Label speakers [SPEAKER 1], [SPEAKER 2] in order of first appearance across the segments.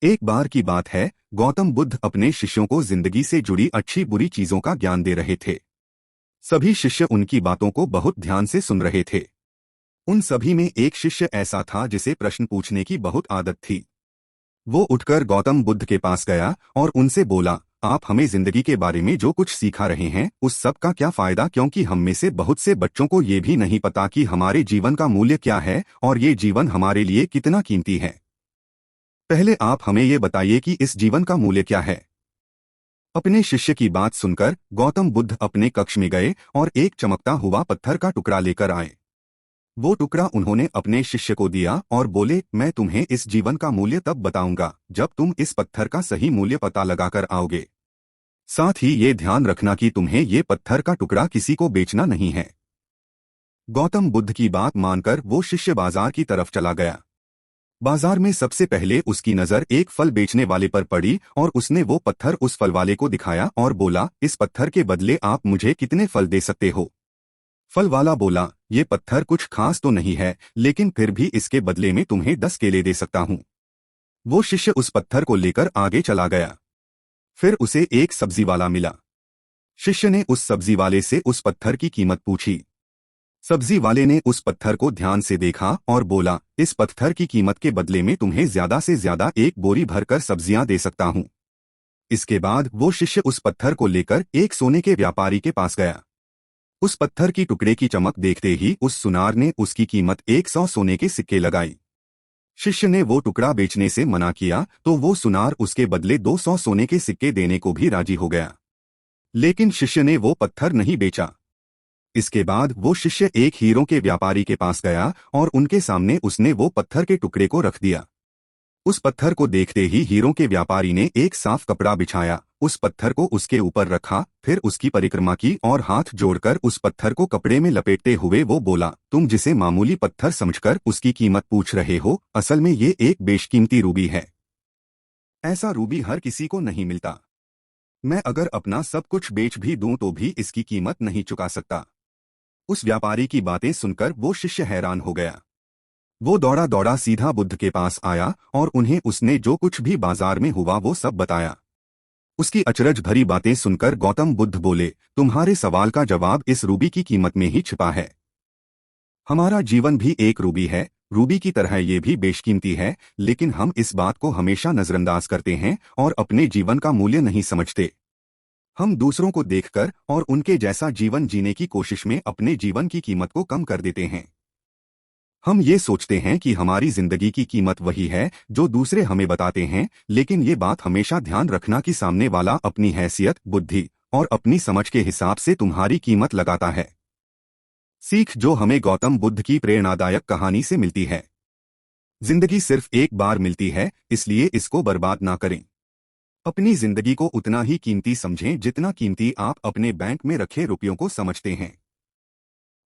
[SPEAKER 1] एक बार की बात है, गौतम बुद्ध अपने शिष्यों को जिंदगी से जुड़ी अच्छी बुरी चीजों का ज्ञान दे रहे थे। सभी शिष्य उनकी बातों को बहुत ध्यान से सुन रहे थे। उन सभी में एक शिष्य ऐसा था जिसे प्रश्न पूछने की बहुत आदत थी। वो उठकर गौतम बुद्ध के पास गया और उनसे बोला, आप हमें जिंदगी के बारे में जो कुछ सिखा रहे हैं उस सब का क्या फायदा, क्योंकि हम में से बहुत से बच्चों को ये भी नहीं पता कि हमारे जीवन का मूल्य क्या है और ये जीवन हमारे लिए कितना कीमती है। पहले आप हमें ये बताइए कि इस जीवन का मूल्य क्या है। अपने शिष्य की बात सुनकर गौतम बुद्ध अपने कक्ष में गए और एक चमकता हुआ पत्थर का टुकड़ा लेकर आए। वो टुकड़ा उन्होंने अपने शिष्य को दिया और बोले, मैं तुम्हें इस जीवन का मूल्य तब बताऊंगा जब तुम इस पत्थर का सही मूल्य पता लगाकर आओगे। साथ ही ये ध्यान रखना कि तुम्हें ये पत्थर का टुकड़ा किसी को बेचना नहीं है। गौतम बुद्ध की बात मानकर वो शिष्य बाजार की तरफ चला गया। बाजार में सबसे पहले उसकी नजर एक फल बेचने वाले पर पड़ी और उसने वो पत्थर उस फल वाले को दिखाया और बोला, इस पत्थर के बदले आप मुझे कितने फल दे सकते हो। फल वाला बोला, ये पत्थर कुछ खास तो नहीं है, लेकिन फिर भी इसके बदले में तुम्हें 10 केले दे सकता हूँ। वो शिष्य उस पत्थर को लेकर आगे चला गया। फिर उसे एक सब्जी वाला मिला। शिष्य ने उस सब्जी वाले से उस पत्थर की कीमत पूछी। सब्जी वाले ने उस पत्थर को ध्यान से देखा और बोला, इस पत्थर की कीमत के बदले में तुम्हें ज्यादा से ज्यादा एक बोरी भरकर सब्जियां दे सकता हूं। इसके बाद वो शिष्य उस पत्थर को लेकर एक सोने के व्यापारी के पास गया। उस पत्थर की टुकड़े की चमक देखते ही उस सुनार ने उसकी कीमत 100 सोने के सिक्के लगाई। शिष्य ने वो टुकड़ा बेचने से मना किया तो वो सुनार उसके बदले 200 सोने के सिक्के देने को भी राजी हो गया। लेकिन शिष्य ने वो पत्थर नहीं बेचा। इसके बाद वो शिष्य एक हीरों के व्यापारी के पास गया और उनके सामने उसने वो पत्थर के टुकड़े को रख दिया। उस पत्थर को देखते ही हीरों के व्यापारी ने एक साफ कपड़ा बिछाया, उस पत्थर को उसके ऊपर रखा, फिर उसकी परिक्रमा की और हाथ जोड़कर उस पत्थर को कपड़े में लपेटते हुए वो बोला, तुम जिसे मामूली पत्थर समझकर उसकी कीमत पूछ रहे हो, असल में ये एक बेशकीमती रूबी है। ऐसा रूबी हर किसी को नहीं मिलता। मैं अगर अपना सब कुछ बेच भी दूं तो भी इसकी कीमत नहीं चुका सकता। उस व्यापारी की बातें सुनकर वो शिष्य हैरान हो गया। वो दौड़ा दौड़ा सीधा बुद्ध के पास आया और उन्हें उसने जो कुछ भी बाजार में हुआ वो सब बताया। उसकी अचरज भरी बातें सुनकर गौतम बुद्ध बोले, तुम्हारे सवाल का जवाब इस रूबी की कीमत में ही छिपा है। हमारा जीवन भी एक रूबी है, रूबी की तरह ये भी बेशकीमती है, लेकिन हम इस बात को हमेशा नजरअंदाज करते हैं और अपने जीवन का मूल्य नहीं समझते। हम दूसरों को देखकर और उनके जैसा जीवन जीने की कोशिश में अपने जीवन की कीमत को कम कर देते हैं। हम ये सोचते हैं कि हमारी जिंदगी की कीमत वही है जो दूसरे हमें बताते हैं, लेकिन ये बात हमेशा ध्यान रखना कि सामने वाला अपनी हैसियत, बुद्धि और अपनी समझ के हिसाब से तुम्हारी कीमत लगाता है। सीख जो हमें गौतम बुद्ध की प्रेरणादायक कहानी से मिलती है। जिंदगी सिर्फ एक बार मिलती है, इसलिए इसको बर्बाद ना करें। अपनी जिंदगी को उतना ही कीमती समझें जितना कीमती आप अपने बैंक में रखे रुपयों को समझते हैं।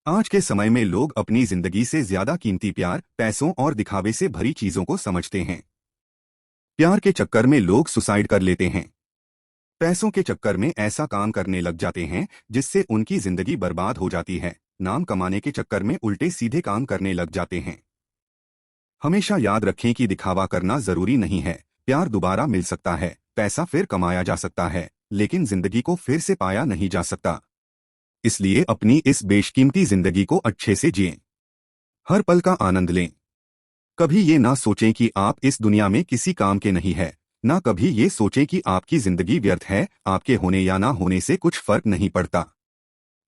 [SPEAKER 1] आज के समय में लोग अपनी जिंदगी से ज्यादा कीमती प्यार, पैसों और दिखावे से भरी चीजों को समझते हैं। प्यार के चक्कर में लोग सुसाइड कर लेते हैं। पैसों के चक्कर में ऐसा काम करने लग जाते हैं जिससे उनकी जिंदगी बर्बाद हो जाती है। नाम कमाने के चक्कर में उल्टे सीधे काम करने लग जाते हैं। हमेशा याद रखें कि दिखावा करना जरूरी नहीं है। प्यार दोबारा मिल सकता है, पैसा फिर कमाया जा सकता है, लेकिन जिंदगी को फिर से पाया नहीं जा सकता। इसलिए अपनी इस बेशकीमती जिंदगी को अच्छे से जिएं। हर पल का आनंद लें। कभी ये ना सोचें कि आप इस दुनिया में किसी काम के नहीं है, ना कभी ये सोचें कि आपकी जिंदगी व्यर्थ है। आपके होने या ना होने से कुछ फर्क नहीं पड़ता।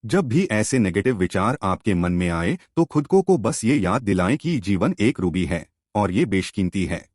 [SPEAKER 1] जब भी ऐसे नेगेटिव विचार आपके मन में आए तो खुद को बस ये याद दिलाएं कि जीवन एक रूबी है और ये बेशकीमती है।